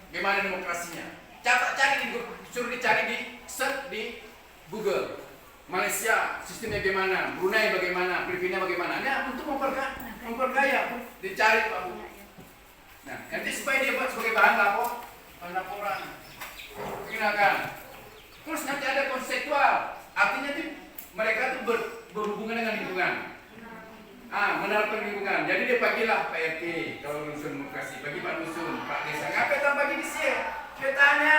gimana demokrasinya. Cari suruh dicari di search di Google. Malaysia sistemnya bagaimana, Brunei bagaimana, Filipina bagaimana. Nah, untuk memperkaya dicari Pak Bu. Nah, nanti supaya dia buat sebagai bahan laporan. Gunakan. Terus nanti ada konseptual. Artinya tuh mereka tuh berhubungan dengan lingkungan. Menerapkan lingkungan. Jadi dia bagilah Pak RT kalau dusun demokrasi, bagi Pak dusun, Pak desa. Ngapain tak bagi di sini? Dia tanya,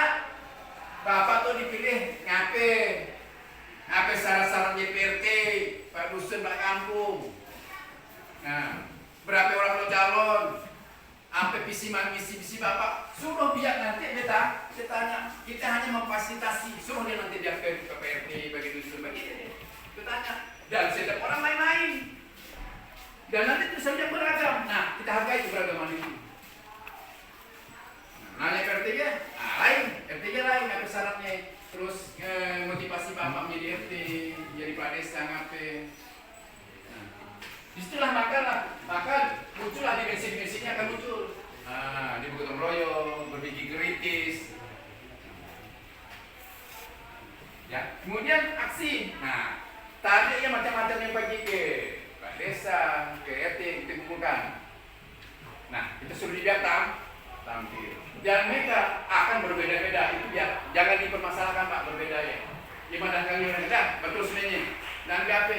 Bapak tuh dipilih ngapain? Apa syarat-syarat DPRT, Pak dusun, Pak kampung. Nah, berapa orang lo calon? Apa visi misi Bapak? Suruh biar nanti beta tanya. Kita hanya memfasilitasi. Suruh dia nanti dia ke PRT, bagi dusun, bagi dia. Kita tanya. Dan setiap orang main-main. Dan nanti tulisannya beragam. Nah, kita hargai keberagaman itu. Nanya ke RT-nya, lain. RT-nya lain, apa syaratnya? Terus motivasi Bapak menjadi RT, jadi Pak Desa ngapain? Nah, disitulah maka muncullah dimensi-dimensinya akan muncul. Dia bergotong royong, berpikir kritis. Ya, kemudian aksi. Nah, tadi yang macam-macam yang bagi ke Pak Desa, ke RT kita kumpulkan. Nah, itu suruh dibiarkan tampil. Dan mereka akan berbeda-beda, itu ya jangan dipermasalahkan Pak, berbeda ya. Gimana kalian dah betul sebenarnya. Nanti apa?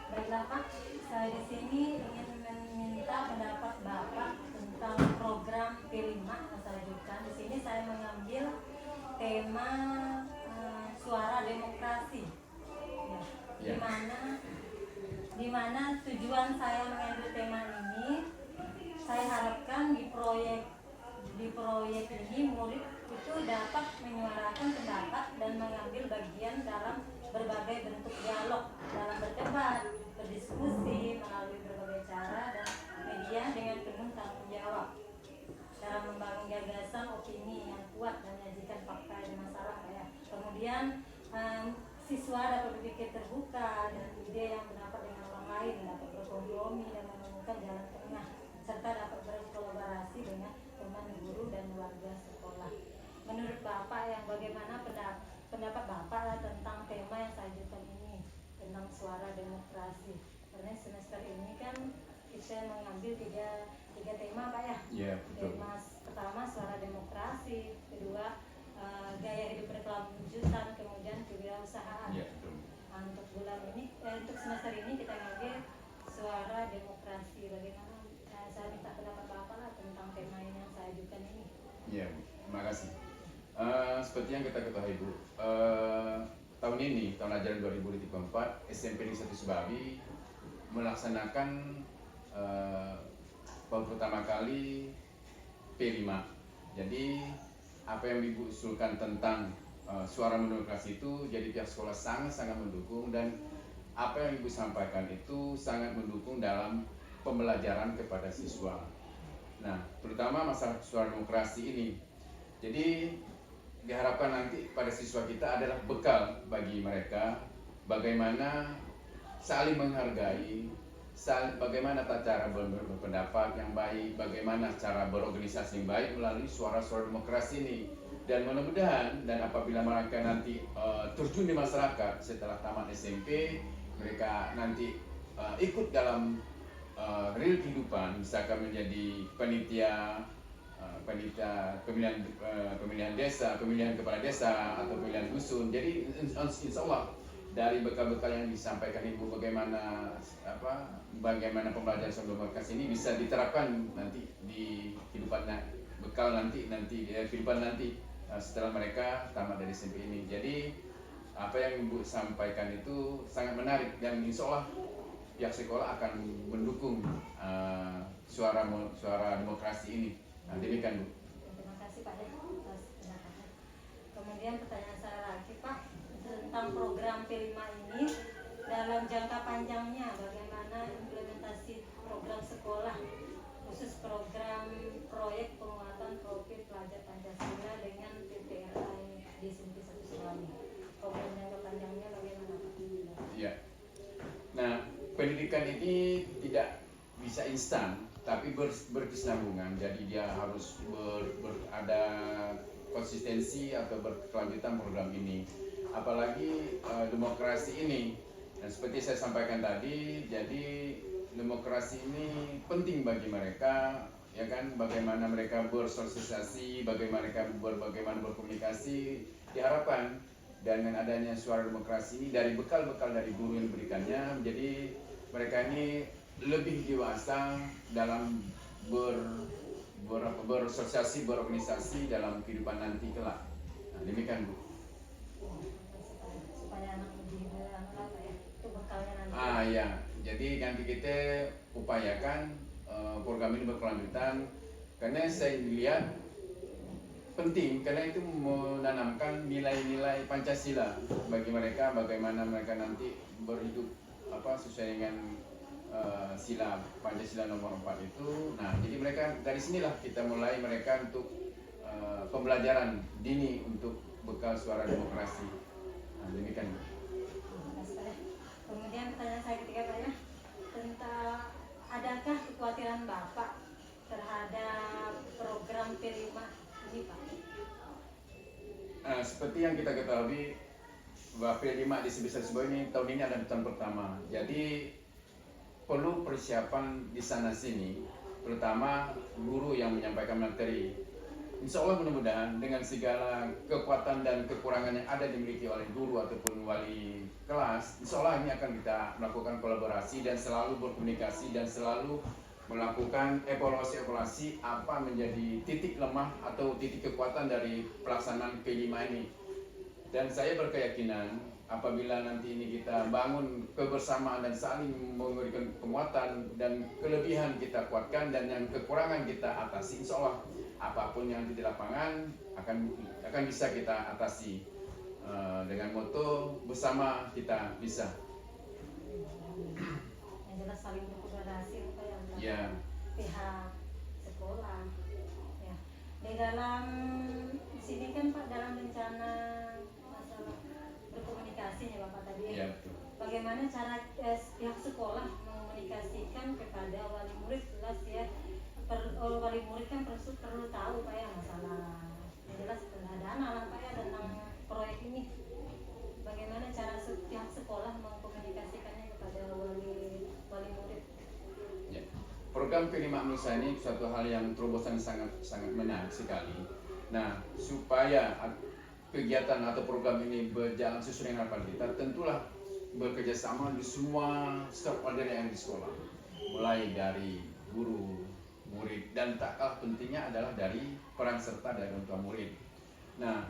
Baiklah Pak, saya di sini ingin meminta pendapat Bapak tentang program P5 yang saya ajukan. Di sini saya mengambil tema suara demokrasi. Ya. Di mana tujuan saya mengambil tema ini, saya harapkan di proyek ini murid itu dapat menyuarakan pendapat dan mengambil bagian dalam berbagai bentuk dialog, dalam berdebat, berdiskusi melalui berbagai cara dan media dengan penuh tanggung jawab dalam membangun gagasan opini yang kuat dan menyajikan fakta di masyarakat ya. Kemudian siswa dapat berpikir terbuka dan ide yang pendapat dengan orang lain, dapat berkompromi dan menemukan jalan tengah serta dapat berkolaborasi dengan teman guru dan warga sekolah. Menurut Bapak yang bagaimana pendapat Bapak tentang tema yang saya ajukan ini tentang suara demokrasi? Karena semester ini kan kita mengambil tiga tema Pak ya. Iya, betul. Tema pertama suara demokrasi, kedua gaya hidup berkelanjutan, kemudian kewirausahaan. Iya, betul. Untuk bulan ini, untuk semester ini kita ngambil suara demokrasi. Bagaimana? Saya minta pendapat Bapak lah tentang tema yang saya ajukan ini. Iya, terima kasih. Seperti yang kita ketahui Bu, tahun ini, tahun ajaran 2024, SMP Negeri 1 Sebabi melaksanakan baru pertama kali P5. Jadi apa yang Ibu usulkan tentang suara demokrasi itu, jadi pihak sekolah sangat mendukung, dan apa yang Ibu sampaikan itu sangat mendukung dalam pembelajaran kepada siswa. Nah, terutama masalah suara demokrasi ini. Jadi diharapkan nanti pada siswa kita adalah bekal bagi mereka bagaimana saling menghargai, bagaimana cara berpendapat yang baik, bagaimana cara berorganisasi yang baik melalui suara-suara demokrasi ini. Dan mudah-mudahan, dan apabila mereka nanti terjun di masyarakat setelah tamat SMP, mereka nanti ikut dalam real kehidupan, misalkan menjadi panitia pemilihan desa, pemilihan kepala desa atau pemilihan dusun. Jadi insya Allah dari bekal-bekal yang disampaikan Ibu, bagaimana pembelajaran soal demokrasi ini bisa diterapkan nanti di kehidupan bekal nanti di kehidupan nanti setelah mereka tamat dari SMP ini. Jadi apa yang Ibu sampaikan itu sangat menarik, dan insya Allah pihak sekolah akan mendukung suara demokrasi ini. Nah, demikian Bu. Terima kasih Pak atas pendapatnya. Kemudian pertanyaan saya lagi Pak tentang program P5 ini, dalam jangka panjangnya bagaimana implementasi program sekolah khusus program proyek penguatan profil pelajar Pancasila dengan PPRA di SMP 1 Sebabi. Program jangka panjangnya bagaimana Pak? Iya. Nah, pendidikan ini tidak bisa instan, tapi berkesinambungan. Jadi dia harus ada konsistensi atau berkelanjutan program ini. Apalagi demokrasi ini, dan seperti saya sampaikan tadi, jadi demokrasi ini penting bagi mereka, ya kan, bagaimana mereka bersosialisasi, bagaimana berkomunikasi. Diharapkan dengan adanya suara demokrasi ini, dari bekal-bekal dari guru yang diberikannya, jadi mereka ini lebih dewasa dalam bersosialisasi, berorganisasi dalam kehidupan nanti kelak. Nah, demikian Bu. Supaya anak lebih apa ya, itu bekalnya nanti. Ya, jadi nanti kita upayakan program ini berkelanjutan, karena saya lihat penting, karena itu menanamkan nilai-nilai Pancasila bagi mereka, bagaimana mereka nanti berhidup sesuai dengan sila Pancasila nomor 4 itu. Nah, jadi mereka dari sinilah kita mulai mereka untuk pembelajaran dini untuk bekal suara demokrasi. Nah, demikian. Kemudian pertanyaan saya ketiga Pak ya, tentang adakah kekhawatiran Bapak terhadap program P5 ini Pak? Seperti yang kita ketahui, bahwa P5 di Sebisa ini tahun ini adalah tahun pertama. Jadi perlu persiapan di sana sini, terutama guru yang menyampaikan materi. Insya Allah mudah-mudahan dengan segala kekuatan dan kekurangan yang ada dimiliki oleh guru ataupun wali kelas, insya Allah ini akan kita melakukan kolaborasi dan selalu berkomunikasi dan selalu melakukan evaluasi apa menjadi titik lemah atau titik kekuatan dari pelaksanaan P5 ini. Dan saya berkeyakinan apabila nanti ini kita bangun kebersamaan dan saling memberikan penguatan dan kelebihan kita kuatkan dan yang kekurangan kita atasi, insya Allah apapun yang di lapangan akan bisa kita atasi dengan moto bersama kita bisa. Yang jelas saling berkolaborasi antara pihak sekolah. Ya. Di dalam sini kan Pak, dalam rencana masalah berkomunikasi ya Bapak tadi. Ya, betul. Bagaimana cara pihak sekolah mengomunikasikan kepada wali murid, jelas ya. Wali murid kan perlu tahu Pak ya masalah yang jelas dana lah Pak ya tentang proyek ini. Bagaimana cara pihak sekolah mengkomunikasikannya kepada wali murid? Ya. Program P5 menurut saya ini suatu hal yang terobosan sangat menarik sekali. Nah, supaya kegiatan atau program ini berjalan sesuai dengan harapan kita, tentulah bekerja sama di semua stakeholder yang ada di sekolah, mulai dari guru, murid, dan tak kalah pentingnya adalah dari peran serta dari orang tua murid. Nah,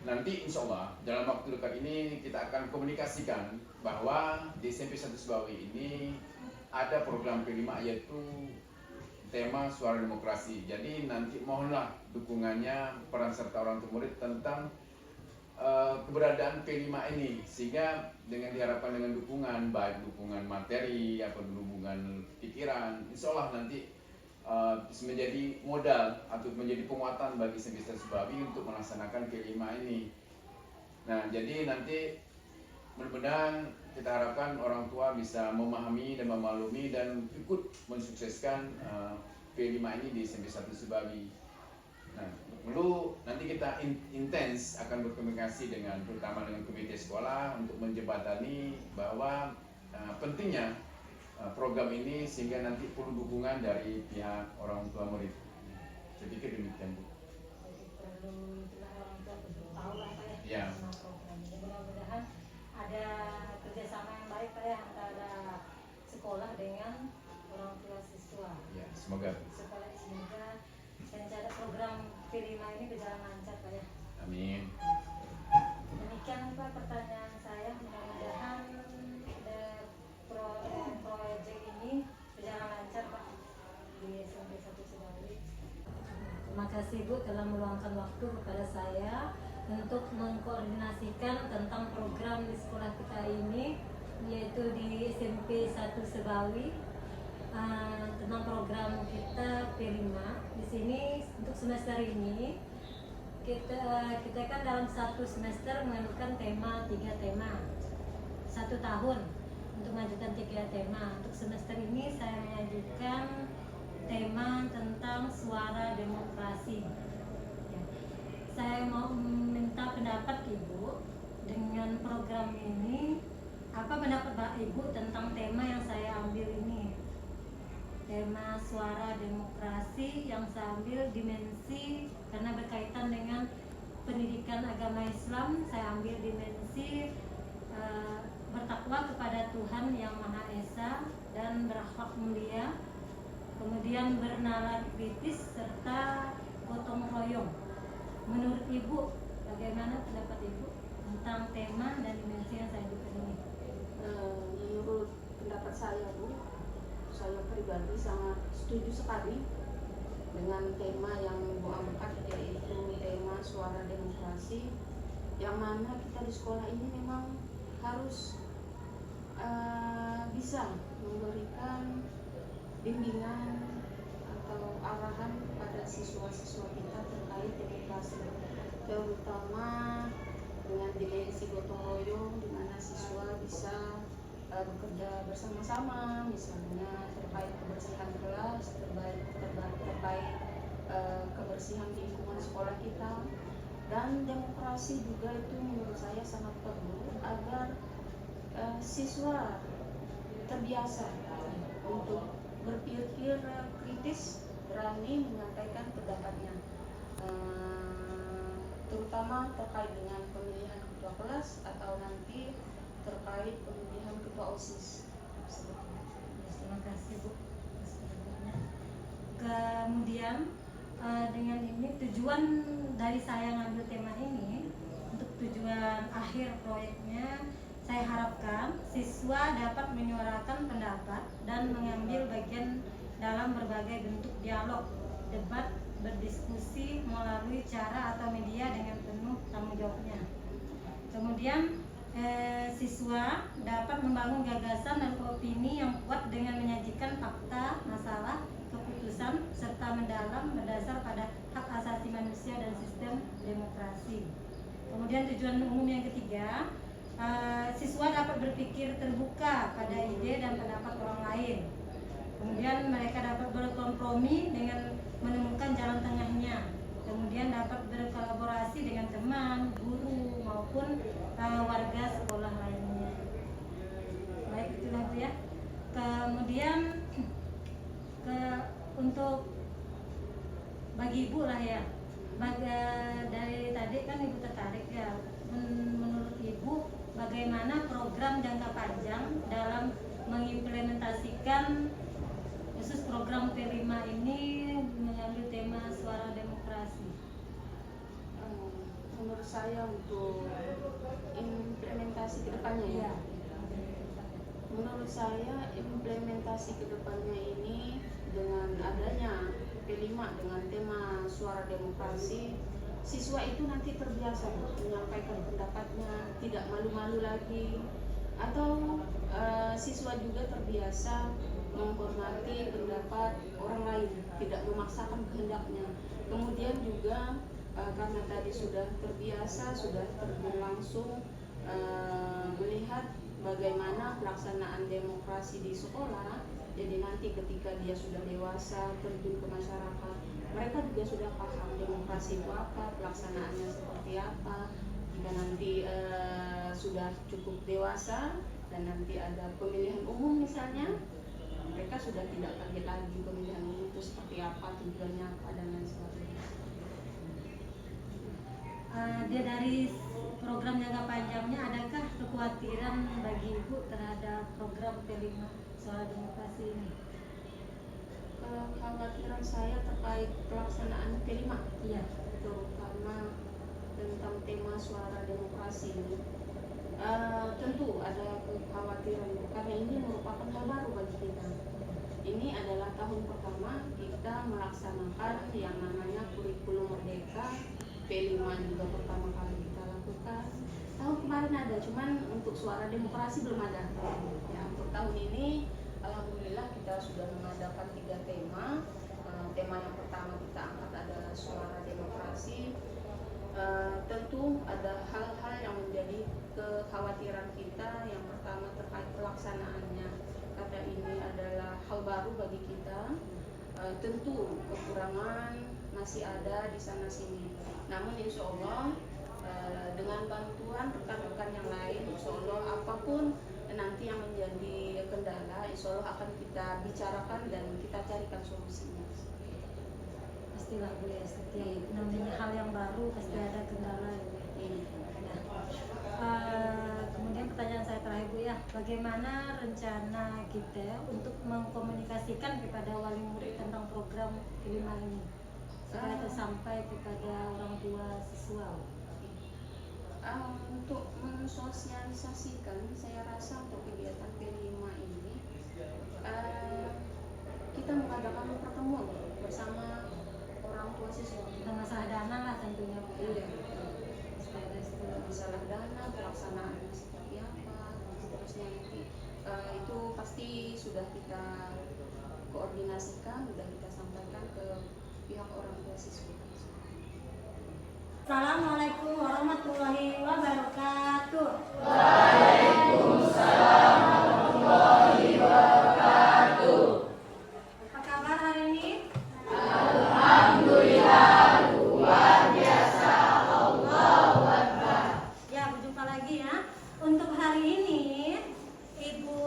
nanti insya Allah dalam waktu dekat ini kita akan komunikasikan bahwa di SMP 1 Sebawi ini ada program P5 yaitu tema suara demokrasi. Jadi nanti mohonlah dukungannya peran serta orang tua murid tentang keberadaan P5 ini, sehingga dengan diharapkan dengan dukungan, baik dukungan materi atau dukungan pikiran, insya Allah nanti menjadi modal atau menjadi penguatan bagi SMP 1 Sebawi untuk melaksanakan P5 ini. Nah, jadi nanti mudah-mudahan kita harapkan orang tua bisa memahami dan memaklumi dan ikut mensukseskan P5 ini di SMP 1 Sebawi. Nah, perlu nanti kita intens akan berkomunikasi terutama dengan komite sekolah untuk menjembatani bahwa pentingnya program ini sehingga nanti perlu dukungan dari pihak orang tua murid. Saya pikir demikian Bu. Perlu orang tua tahu lah Pak Ya. tentang program ini. Mudah-mudahan ada kerjasama yang baik Pak ya antara sekolah dengan orang tua siswa. Ya, semoga. Semoga rencana program P5 ini berjalan lancar Pak ya. Amin. Demikian Pak pertanyaan saya, mudah-mudahan proyek ini berjalan lancar Pak di SMP 1 Sebawi. Terima kasih Bu telah meluangkan waktu kepada saya untuk mengkoordinasikan tentang program di sekolah kita ini, yaitu di SMP 1 Sebawi, tentang program kita P5. Di sini untuk semester ini kita kan dalam satu semester mengajukan 3 tema 1 tahun untuk mengajukan 3 tema. Untuk semester ini saya mengajukan tema tentang suara demokrasi. Ya. program ini, apa pendapat Ibu tentang tema yang saya ambil ini? Tema suara demokrasi yang saya ambil dimensi karena berkaitan dengan pendidikan agama Islam. Saya ambil dimensi bertakwa kepada Tuhan yang Maha Esa dan berakhlak mulia, kemudian bernalar kritis serta gotong royong. Menurut Ibu, bagaimana pendapat Ibu tentang tema dan dimensi yang saya berikan ini? Menurut pendapat saya, Bu, saya pribadi sangat setuju sekali dengan tema yang Bu angkat, yaitu tema suara demokrasi, yang mana kita di sekolah ini memang harus bisa memberikan bimbingan atau arahan kepada siswa-siswa kita terkait demokrasi, terutama dengan dimensi gotong royong, di mana siswa bisa bekerja bersama-sama, misalnya terkait kebersihan kelas, terkait kebersihan di lingkungan sekolah kita. Dan demokrasi juga itu menurut saya sangat perlu agar siswa terbiasa untuk berpikir kritis, berani menyampaikan pendapatnya, terutama terkait dengan pemilihan ketua kelas atau nanti terkait pemilihan ketua OSIS. Terima kasih Bu. Kemudian dengan ini tujuan dari saya ngambil tema ini, untuk tujuan akhir proyeknya, saya harapkan siswa dapat menyuarakan pendapat dan mengambil bagian dalam berbagai bentuk dialog, debat, berdiskusi melalui cara atau media dengan penuh tanggung jawabnya. Kemudian siswa dapat membangun gagasan dan opini yang kuat dengan menyajikan fakta, masalah, keputusan, serta mendalam berdasar pada hak asasi manusia dan sistem demokrasi. Kemudian tujuan umum yang ketiga, siswa dapat berpikir terbuka pada ide dan pendapat orang lain. Kemudian mereka dapat berkompromi dengan menemukan jalan tengahnya. Kemudian dapat berkolaborasi dengan teman, guru, maupun warga sekolah lainnya. Baik, itulah Bu ya. Kemudian untuk bagi Ibu lah ya, dari tadi kan Ibu tertarik ya, menurut Ibu bagaimana program jangka panjang dalam mengimplementasikan khusus program P5 ini mengambil tema suara demokrasi? Menurut saya untuk implementasi ke depannya ya. Menurut saya implementasi ke depannya ini dengan adanya P5 dengan tema suara demokrasi, siswa itu nanti terbiasa menyampaikan pendapatnya, tidak malu-malu lagi, atau siswa juga terbiasa menghormati pendapat orang lain, tidak memaksakan kehendaknya. Kemudian juga karena tadi sudah terbiasa, sudah terjun langsung melihat bagaimana pelaksanaan demokrasi di sekolah, jadi nanti ketika dia sudah dewasa terjun ke masyarakat, mereka juga sudah paham demokrasi itu apa, pelaksanaannya seperti apa. Jika nanti sudah cukup dewasa dan nanti ada pemilihan umum misalnya, mereka sudah tidak kaget lagi pemilihan umum itu seperti apa, tujuannya apa, dan lain sebagainya. Dia dari program jangka panjangnya, adakah kekhawatiran bagi Ibu terhadap program P5 soal demokrasi ini? Kekhawatiran saya terkait pelaksanaan P5, Iya. terutama tentang tema suara demokrasi ini. Tentu ada kekhawatiran karena ini merupakan hal baru bagi kita. Ini adalah tahun pertama kita melaksanakan yang namanya kurikulum merdeka. P5 juga pertama kali kita lakukan. Tahun kemarin ada, cuman untuk suara demokrasi belum ada. Ya, untuk tahun ini alhamdulillah kita sudah mengadakan 3 tema. Tema yang pertama kita angkat adalah suara demokrasi. Tentu ada hal-hal yang menjadi kekhawatiran kita. Yang pertama terkait pelaksanaannya, karena ini adalah hal baru bagi kita. Tentu kekurangan masih ada di sana sini. Namun insya Allah dengan bantuan rekan-rekan yang lain, insya Allah apapun nanti yang menjadi kendala, insya Allah akan kita bicarakan dan kita carikan solusinya. Pastilah Bu ya, setiap namanya hal yang baru pasti ada kendala ya. Kemudian pertanyaan saya terakhir Bu ya, bagaimana rencana kita untuk mengkomunikasikan kepada wali murid tentang program P5 ini supaya sampai kepada orang tua siswa? Untuk mensosialisasikan, saya rasa untuk kegiatan P5 ini kita mengadakan pertemuan bersama orang tua siswa. Masalah dana lah tentunya Bu. Iya. Masalah dana, pelaksanaannya seperti apa, dan seterusnya nanti itu pasti sudah kita koordinasikan, sudah kita sampaikan ke pihak orang tua siswa. Assalamualaikum warahmatullahi wabarakatuh. Waalaikumsalam warahmatullahi wabarakatuh. Apa kabar hari ini? Alhamdulillah, luar biasa. Allahu Akbar. Ya, berjumpa lagi ya. Untuk hari ini Ibu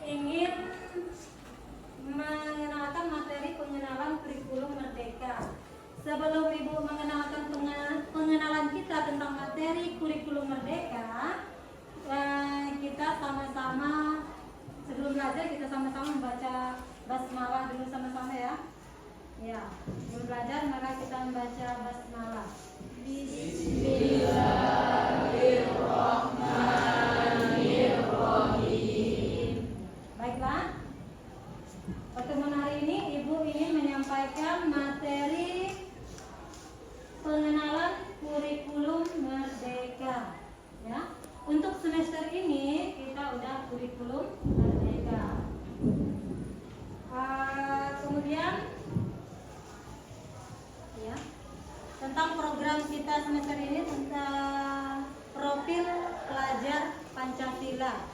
ingin mengenalkan materi pengenalan kurikulum Merdeka. Sebelum Ibu mengenalkan pengenalan kita tentang materi kurikulum Merdeka, kita sama-sama sebelum belajar kita sama-sama membaca basmalah dulu sama-sama ya. Ya, sebelum belajar maka kita membaca basmalah. Bismillahirrahmanirrahim. Baiklah. Pertemuan hari ini Ibu ingin menyampaikan materi pengenalan kurikulum Merdeka. Ya, untuk semester ini kita udah kurikulum Merdeka. Kemudian, ya, tentang program kita semester ini tentang profil pelajar Pancasila.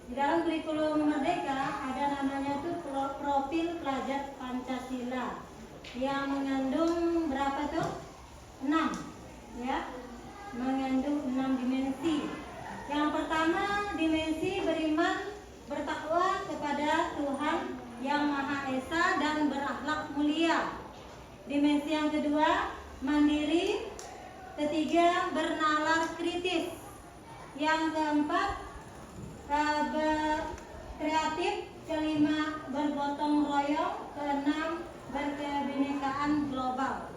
Di dalam kurikulum Merdeka ada namanya tuh profil pelajar Pancasila yang mengandung berapa tuh? 6, ya, mengandung 6 dimensi. Yang pertama, dimensi beriman bertakwa kepada Tuhan yang Maha Esa dan berakhlak mulia. Dimensi yang kedua, mandiri. Ketiga, bernalar kritis. Yang keempat, kreatif. Kelima, bergotong royong. Keenam, berkebinekaan global.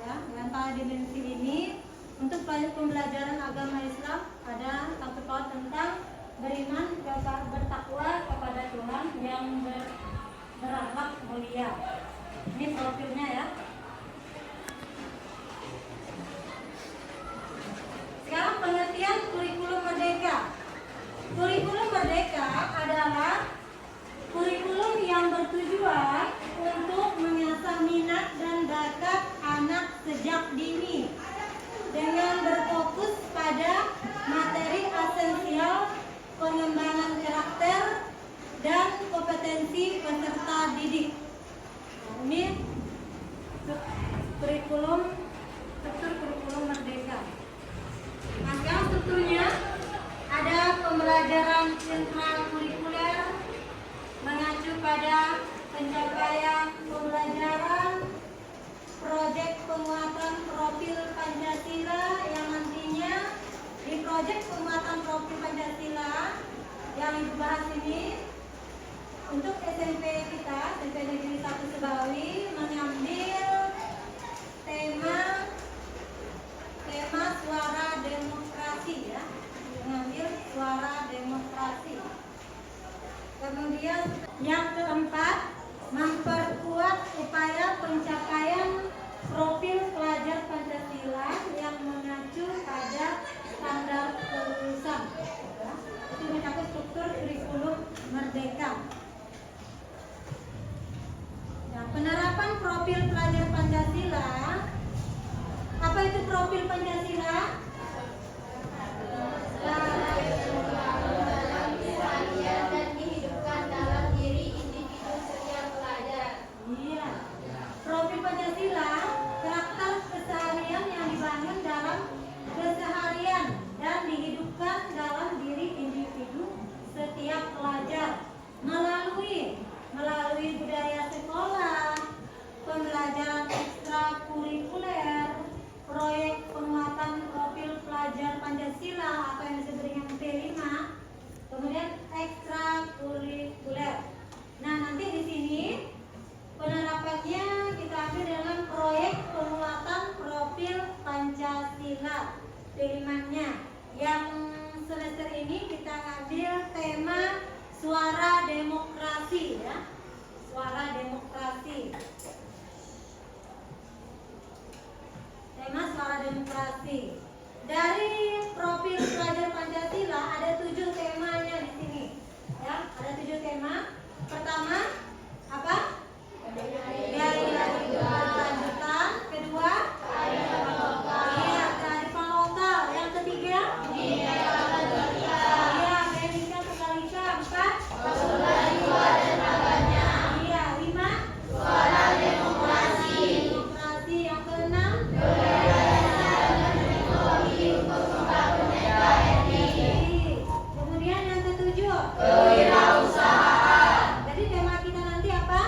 Ya, dengan para dimensi ini untuk pembelajaran agama Islam ada satu part tentang beriman, bertakwa kepada Tuhan yang berakhlak mulia. Ini profilnya ya. Sekarang pengertian kurikulum Merdeka. Kurikulum Merdeka adalah kurikulum yang bertujuan untuk mengasah minat dan bakat anak sejak dini dengan berfokus pada materi esensial, pengembangan karakter dan kompetensi peserta didik. Ini struktur kurikulum Merdeka. Nah, sekarang strukturnya ada pembelajaran intrakurikuler mengacu pada pencapaian pembelajaran, proyek penguatan profil Pancasila yang nantinya di proyek penguatan profil Pancasila yang Ibu bahas ini untuk SMP kita, SMP Negeri 1 Sebawi mengambil tema suara demokrasi ya, mengambil suara demokrasi. Kemudian yang keempat, memperkuat upaya pencapaian profil pelajar Pancasila yang mengacu pada standar kelulusan. Itu mencakup struktur kurikulum Merdeka. Nah, penerapan profil pelajar Pancasila. Apa itu profil Pancasila? Profil Pancasila, karakter keseharian yang dibangun dalam keseharian P5-nya. Yang semester ini kita ambil tema suara demokrasi ya. Suara demokrasi. Tema suara demokrasi. Dari profil pelajar Pancasila ada 7 temanya di sini. Ya, ada 7 tema. Pertama, apa? Gaya kelanjutan. Kedua, iya, kearifan lokal. Yang ketiga, iya, Amerika Tunggal-Ika. 4, iya, 5, suara demokrasi. Yang keenam, kemudian yang ketujuh, kewirausahaan. Jadi tema kita nanti apa?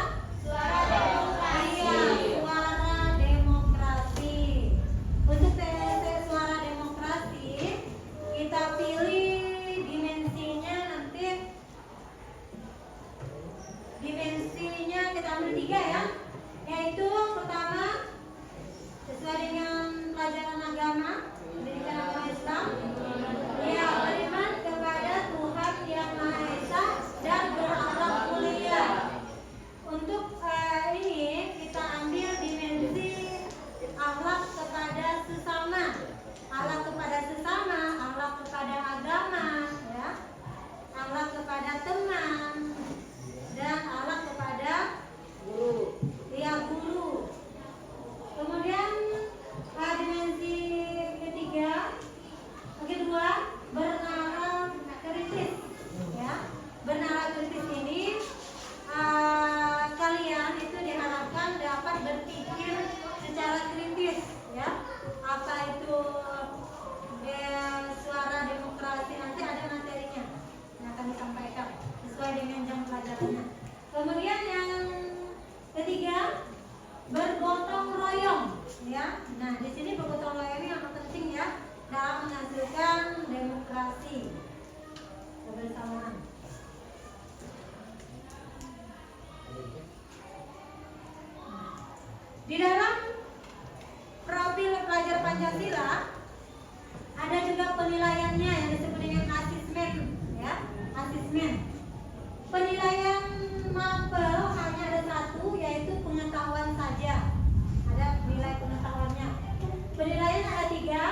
Suara demokrasi. Iya, suara demokrasi. Untuk suara demokrasi, kita pilih dimensinya nanti. Dimensinya kita ambil 3 ya. Yaitu pertama, sesuai dengan pelajaran agama, pendidikan agama Islam. Ya, beriman kepada Tuhan Yang Maha Esa dan berakhlak mulia. Untuk ini kita ambil dimensi akhlak kepada sesama, akhlak kepada sesama, akhlak kepada agama, ya, akhlak kepada teman, dan akhlak kepada guru. Ya, guru. Kemudian dimensi kedua, bernalar kritis. Ya, bernalar kritis ini kalian itu diharapkan dapat berpikir secara kritis. Ya, apa itu suara demokrasi, nanti ada materinya yang akan disampaikan sesuai dengan jam pelajarannya. Kemudian yang ketiga, bergotong royong. Ya, nah di sini bergotong royong ini yang penting ya dalam menghasilkan demokrasi kebersamaan. Di dalam profil pelajar Pancasila ada juga penilaiannya yang disebut dengan asesmen, ya, asesmen. Penilaian mapel hanya ada 1, yaitu pengetahuan saja. Ada nilai pengetahuannya. Penilaian ada 3,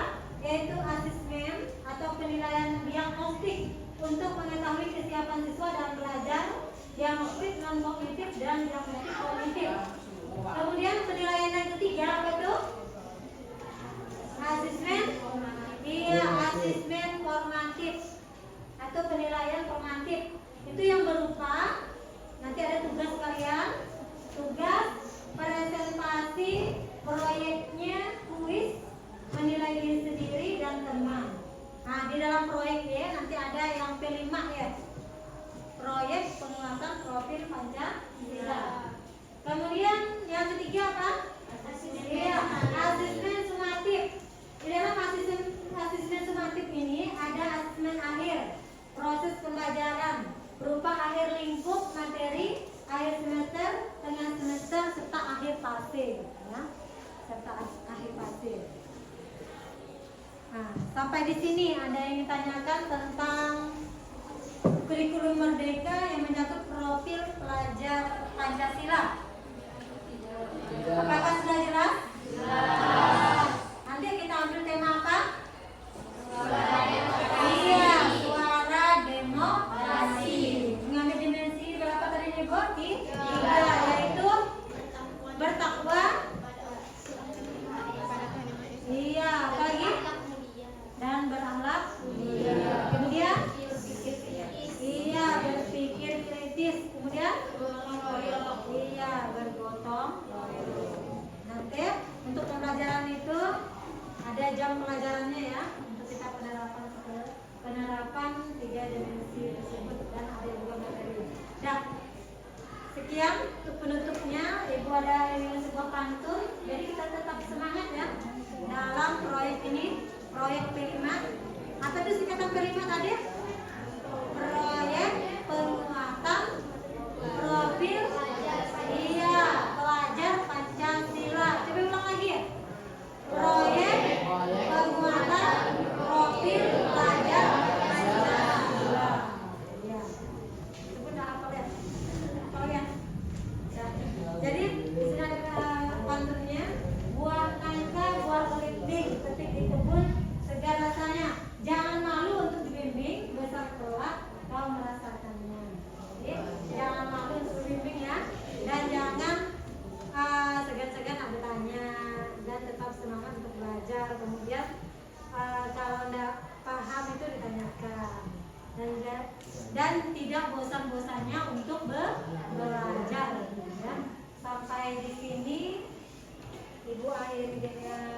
yaitu asesmen atau penilaian diagnostik untuk mengetahui kesiapan siswa dalam belajar, diagnostik non kognitif dan diagnostik kognitif. Kemudian penilaian yang ketiga apa itu? Asesmen, iya, asesmen formatif atau penilaian formatif. Itu yang berupa nanti ada tugas kalian, tugas presentasi proyeknya, kuis, menilai diri sendiri dan teman. Nah, di dalam proyek ya nanti ada yang P5 ya, proyek penguatan profil Pancasila. Kemudian yang ketiga apa? Iya, asesmen sumatif. Di dalam asesmen sumatif ini ada asesmen akhir, proses pembelajaran berupa akhir lingkup materi, akhir semester, tengah semester, serta akhir fase, ya, serta akhir fase. Nah, sampai di sini ada yang ditanyakan tentang kurikulum merdeka yang menyangkut profil pelajar Pancasila. Apakah sudah jelas? Nanti kita ambil tema apa? Iya, suara demokrasi. Mengambil dimensi berapa tadi nih, Bu? 3, yaitu bertakwa. Iya, apa lagi? Dan berakhlak. Kemudian iya, berpikir kritis. Kemudian iya, bergotong royong. Nanti untuk pembelajaran itu ada jam pelajarannya ya, untuk kita penerapan 3 dimensi tersebut, dan ada juga materi. Dah, sekian untuk penutupnya. Ibu ada sebuah pantun, jadi kita tetap semangat ya dalam proyek ini, proyek P5. Apa itu singkatan P5 tadi? Proyek penguatan profil iya pelajar Pancasila. Coba ulang lagi ya. Proyek penguatan belajar, kemudian kalau tidak paham itu ditanyakan, dan tidak bosan-bosannya untuk belajar, ya. Sampai di sini Ibu akhiri dengan